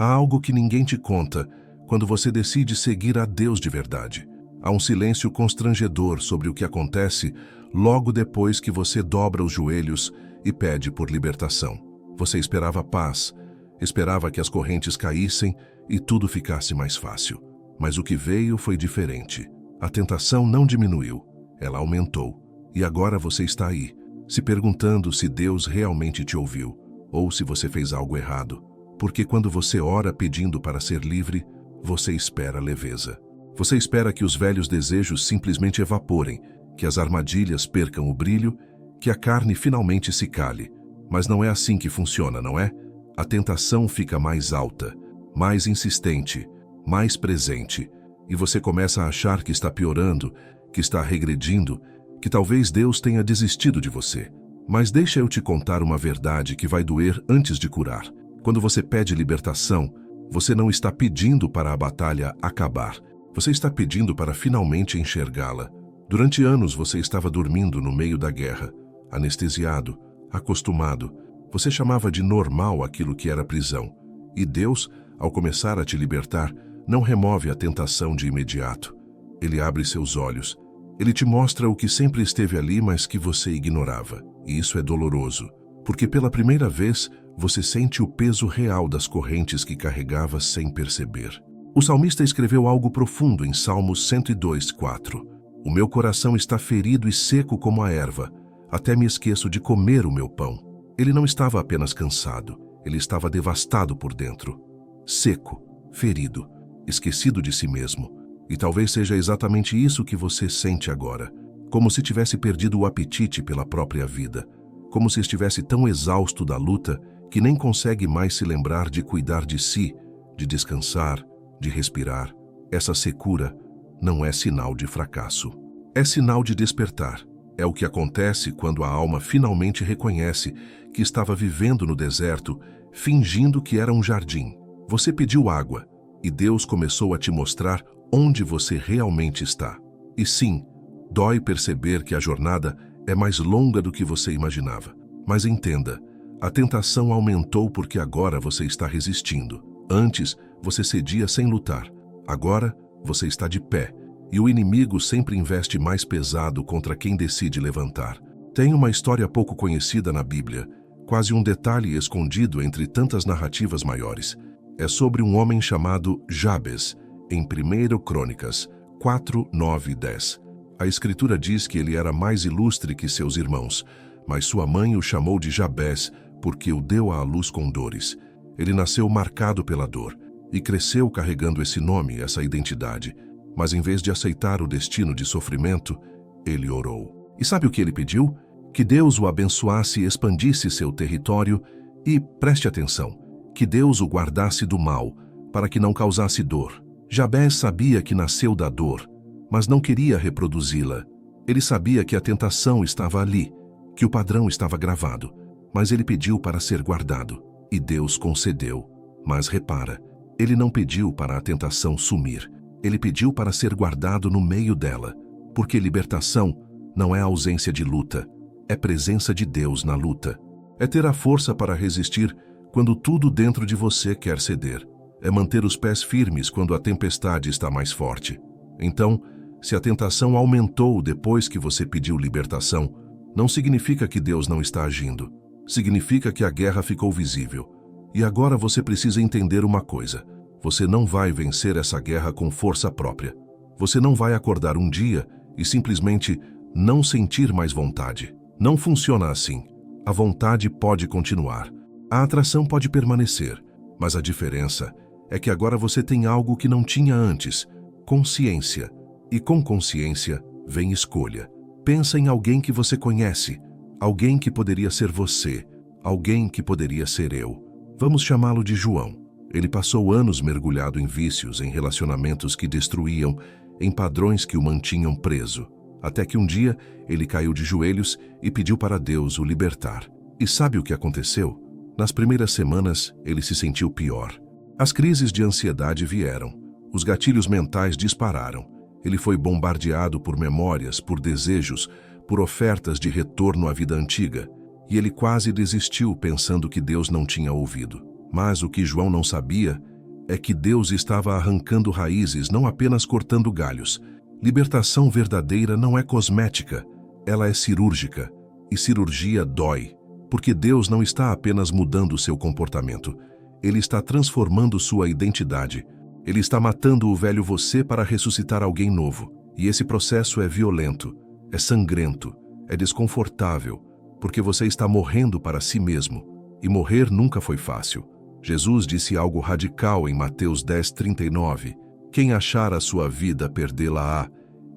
Há algo que ninguém te conta quando você decide seguir a Deus de verdade. Há um silêncio constrangedor sobre o que acontece logo depois que você dobra os joelhos e pede por libertação. Você esperava paz, esperava que as correntes caíssem e tudo ficasse mais fácil. Mas o que veio foi diferente. A tentação não diminuiu, ela aumentou. E agora você está aí, se perguntando se Deus realmente te ouviu ou se você fez algo errado. Porque quando você ora pedindo para ser livre, você espera leveza. Você espera que os velhos desejos simplesmente evaporem, que as armadilhas percam o brilho, que a carne finalmente se cale. Mas não é assim que funciona, não é? A tentação fica mais alta, mais insistente, mais presente, e você começa a achar que está piorando, que está regredindo, que talvez Deus tenha desistido de você. Mas deixa eu te contar uma verdade que vai doer antes de curar. Quando você pede libertação, você não está pedindo para a batalha acabar. Você está pedindo para finalmente enxergá-la. Durante anos você estava dormindo no meio da guerra, anestesiado, acostumado. Você chamava de normal aquilo que era prisão. E Deus, ao começar a te libertar, não remove a tentação de imediato. Ele abre seus olhos. Ele te mostra o que sempre esteve ali, mas que você ignorava. E isso é doloroso, porque pela primeira vez você sente o peso real das correntes que carregava sem perceber. O salmista escreveu algo profundo em Salmos 102:4. O meu coração está ferido e seco como a erva, até me esqueço de comer o meu pão. Ele não estava apenas cansado, ele estava devastado por dentro. Seco, ferido, esquecido de si mesmo. E talvez seja exatamente isso que você sente agora, como se tivesse perdido o apetite pela própria vida, como se estivesse tão exausto da luta que nem consegue mais se lembrar de cuidar de si, de descansar, de respirar. Essa secura não é sinal de fracasso. É sinal de despertar. É o que acontece quando a alma finalmente reconhece que estava vivendo no deserto, fingindo que era um jardim. Você pediu água, e Deus começou a te mostrar onde você realmente está. E sim, dói perceber que a jornada é mais longa do que você imaginava. Mas entenda, a tentação aumentou porque agora você está resistindo. Antes, você cedia sem lutar. Agora, você está de pé. E o inimigo sempre investe mais pesado contra quem decide levantar. Tem uma história pouco conhecida na Bíblia, quase um detalhe escondido entre tantas narrativas maiores. É sobre um homem chamado Jabes, em 1 Crônicas 4, 9 e 10. A Escritura diz que ele era mais ilustre que seus irmãos, mas sua mãe o chamou de Jabes porque o deu à luz com dores. Ele nasceu marcado pela dor e cresceu carregando esse nome, essa identidade. Mas em vez de aceitar o destino de sofrimento, ele orou. E sabe o que ele pediu? Que Deus o abençoasse e expandisse seu território e, preste atenção, que Deus o guardasse do mal, para que não causasse dor. Jabes sabia que nasceu da dor, mas não queria reproduzi-la. Ele sabia que a tentação estava ali, que o padrão estava gravado, mas ele pediu para ser guardado, e Deus concedeu. Mas repara, ele não pediu para a tentação sumir. Ele pediu para ser guardado no meio dela, porque libertação não é ausência de luta, é presença de Deus na luta. É ter a força para resistir quando tudo dentro de você quer ceder. É manter os pés firmes quando a tempestade está mais forte. Então, se a tentação aumentou depois que você pediu libertação, não significa que Deus não está agindo. Significa que a guerra ficou visível. E agora você precisa entender uma coisa. Você não vai vencer essa guerra com força própria. Você não vai acordar um dia e simplesmente não sentir mais vontade. Não funciona assim. A vontade pode continuar. A atração pode permanecer. Mas a diferença é que agora você tem algo que não tinha antes: consciência. E com consciência vem escolha. Pensa em alguém que você conhece, alguém que poderia ser você, alguém que poderia ser eu. Vamos chamá-lo de João. Ele passou anos mergulhado em vícios, em relacionamentos que destruíam, em padrões que o mantinham preso. Até que um dia, ele caiu de joelhos e pediu para Deus o libertar. E sabe o que aconteceu? Nas primeiras semanas, ele se sentiu pior. As crises de ansiedade vieram. Os gatilhos mentais dispararam. Ele foi bombardeado por memórias, por desejos, por ofertas de retorno à vida antiga. E ele quase desistiu pensando que Deus não tinha ouvido. Mas o que João não sabia é que Deus estava arrancando raízes, não apenas cortando galhos. Libertação verdadeira não é cosmética, ela é cirúrgica. E cirurgia dói, porque Deus não está apenas mudando seu comportamento, Ele está transformando sua identidade. Ele está matando o velho você para ressuscitar alguém novo. E esse processo é violento, é sangrento, é desconfortável, porque você está morrendo para si mesmo. E morrer nunca foi fácil. Jesus disse algo radical em Mateus 10:39. Quem achar a sua vida, perdê-la-á,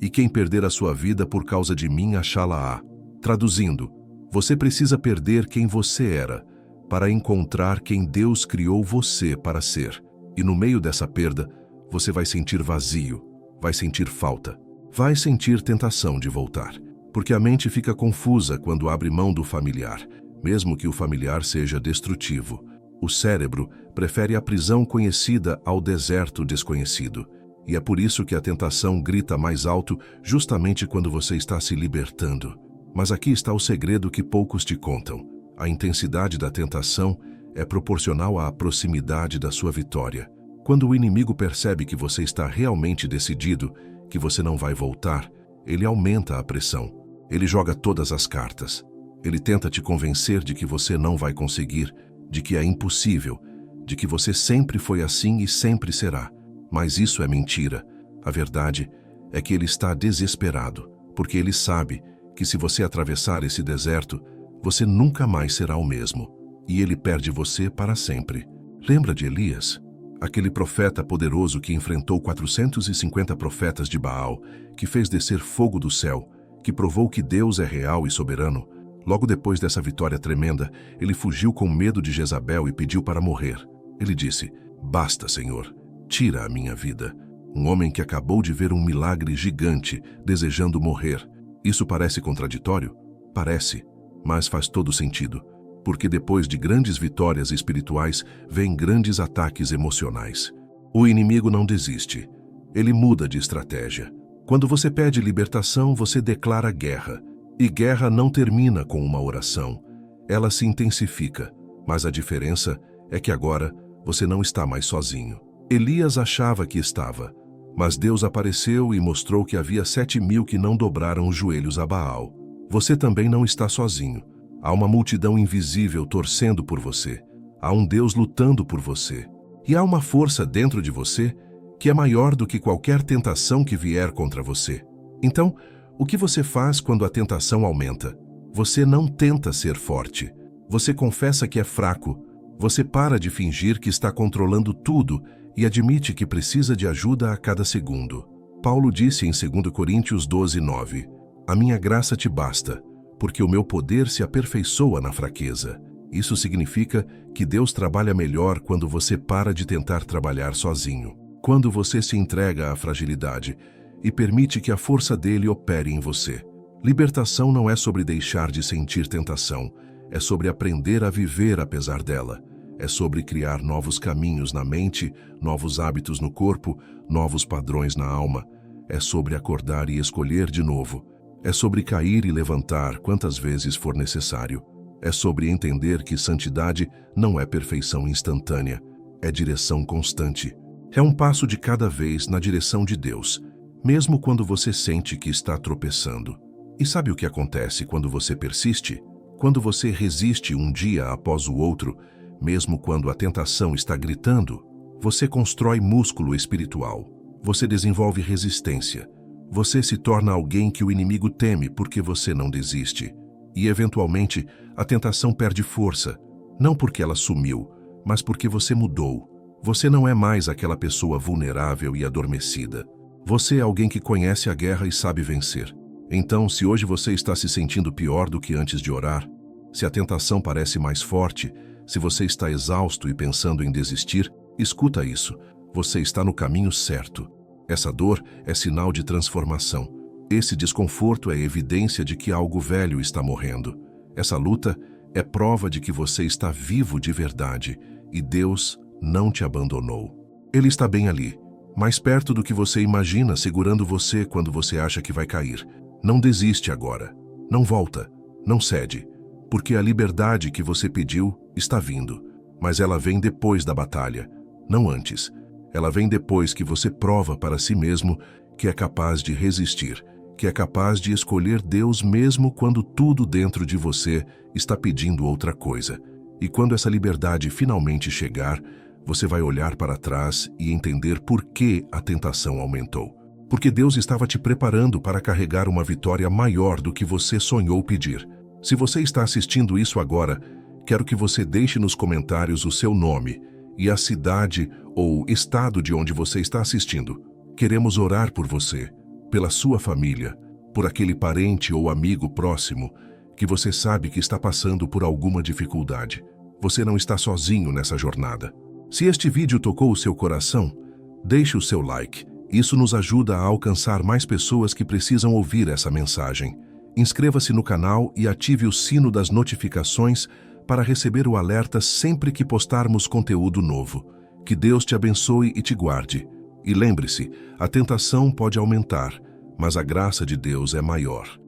e quem perder a sua vida por causa de mim, achá-la-á. Traduzindo, você precisa perder quem você era, para encontrar quem Deus criou você para ser. E no meio dessa perda, você vai sentir vazio, vai sentir falta, vai sentir tentação de voltar. Porque a mente fica confusa quando abre mão do familiar, mesmo que o familiar seja destrutivo. O cérebro prefere a prisão conhecida ao deserto desconhecido. E é por isso que a tentação grita mais alto justamente quando você está se libertando. Mas aqui está o segredo que poucos te contam. A intensidade da tentação é proporcional à proximidade da sua vitória. Quando o inimigo percebe que você está realmente decidido, que você não vai voltar, ele aumenta a pressão. Ele joga todas as cartas. Ele tenta te convencer de que você não vai conseguir, de que é impossível, de que você sempre foi assim e sempre será. Mas isso é mentira. A verdade é que ele está desesperado, porque ele sabe que se você atravessar esse deserto, você nunca mais será o mesmo, e ele perde você para sempre. Lembra de Elias? Aquele profeta poderoso que enfrentou 450 profetas de Baal, que fez descer fogo do céu, que provou que Deus é real e soberano. Logo depois dessa vitória tremenda, ele fugiu com medo de Jezabel e pediu para morrer. Ele disse: "Basta, Senhor, tira a minha vida." Um homem que acabou de ver um milagre gigante, desejando morrer. Isso parece contraditório? Parece, mas faz todo sentido. Porque depois de grandes vitórias espirituais, vêm grandes ataques emocionais. O inimigo não desiste. Ele muda de estratégia. Quando você pede libertação, você declara guerra. E guerra não termina com uma oração. Ela se intensifica. Mas a diferença é que agora você não está mais sozinho. Elias achava que estava, mas Deus apareceu e mostrou que havia 7.000 que não dobraram os joelhos a Baal. Você também não está sozinho. Há uma multidão invisível torcendo por você. Há um Deus lutando por você. E há uma força dentro de você que é maior do que qualquer tentação que vier contra você. Então, o que você faz quando a tentação aumenta? Você não tenta ser forte. Você confessa que é fraco. Você para de fingir que está controlando tudo e admite que precisa de ajuda a cada segundo. Paulo disse em 2 Coríntios 12:9, "A minha graça te basta, porque o meu poder se aperfeiçoa na fraqueza." Isso significa que Deus trabalha melhor quando você para de tentar trabalhar sozinho. Quando você se entrega à fragilidade e permite que a força dele opere em você. Libertação não é sobre deixar de sentir tentação, é sobre aprender a viver apesar dela. É sobre criar novos caminhos na mente, novos hábitos no corpo, novos padrões na alma. É sobre acordar e escolher de novo. É sobre cair e levantar quantas vezes for necessário. É sobre entender que santidade não é perfeição instantânea, é direção constante. É um passo de cada vez na direção de Deus, mesmo quando você sente que está tropeçando. E sabe o que acontece quando você persiste? Quando você resiste um dia após o outro, mesmo quando a tentação está gritando, você constrói músculo espiritual. Você desenvolve resistência. Você se torna alguém que o inimigo teme porque você não desiste. E, eventualmente, a tentação perde força, não porque ela sumiu, mas porque você mudou. Você não é mais aquela pessoa vulnerável e adormecida. Você é alguém que conhece a guerra e sabe vencer. Então, se hoje você está se sentindo pior do que antes de orar, se a tentação parece mais forte, se você está exausto e pensando em desistir, escuta isso. Você está no caminho certo. Essa dor é sinal de transformação. Esse desconforto é evidência de que algo velho está morrendo. Essa luta é prova de que você está vivo de verdade e Deus não te abandonou. Ele está bem ali, mais perto do que você imagina, segurando você quando você acha que vai cair. Não desiste agora. Não volta. Não cede. Porque a liberdade que você pediu está vindo. Mas ela vem depois da batalha, não antes. Ela vem depois que você prova para si mesmo que é capaz de resistir, que é capaz de escolher Deus mesmo quando tudo dentro de você está pedindo outra coisa. E quando essa liberdade finalmente chegar, você vai olhar para trás e entender por que a tentação aumentou. Porque Deus estava te preparando para carregar uma vitória maior do que você sonhou pedir. Se você está assistindo isso agora, quero que você deixe nos comentários o seu nome e a cidade ou estado de onde você está assistindo. Queremos orar por você, pela sua família, por aquele parente ou amigo próximo que você sabe que está passando por alguma dificuldade. Você não está sozinho nessa jornada. Se este vídeo tocou o seu coração, deixe o seu like. Isso nos ajuda a alcançar mais pessoas que precisam ouvir essa mensagem. Inscreva-se no canal e ative o sino das notificações para receber o alerta sempre que postarmos conteúdo novo. Que Deus te abençoe e te guarde. E lembre-se, a tentação pode aumentar, mas a graça de Deus é maior.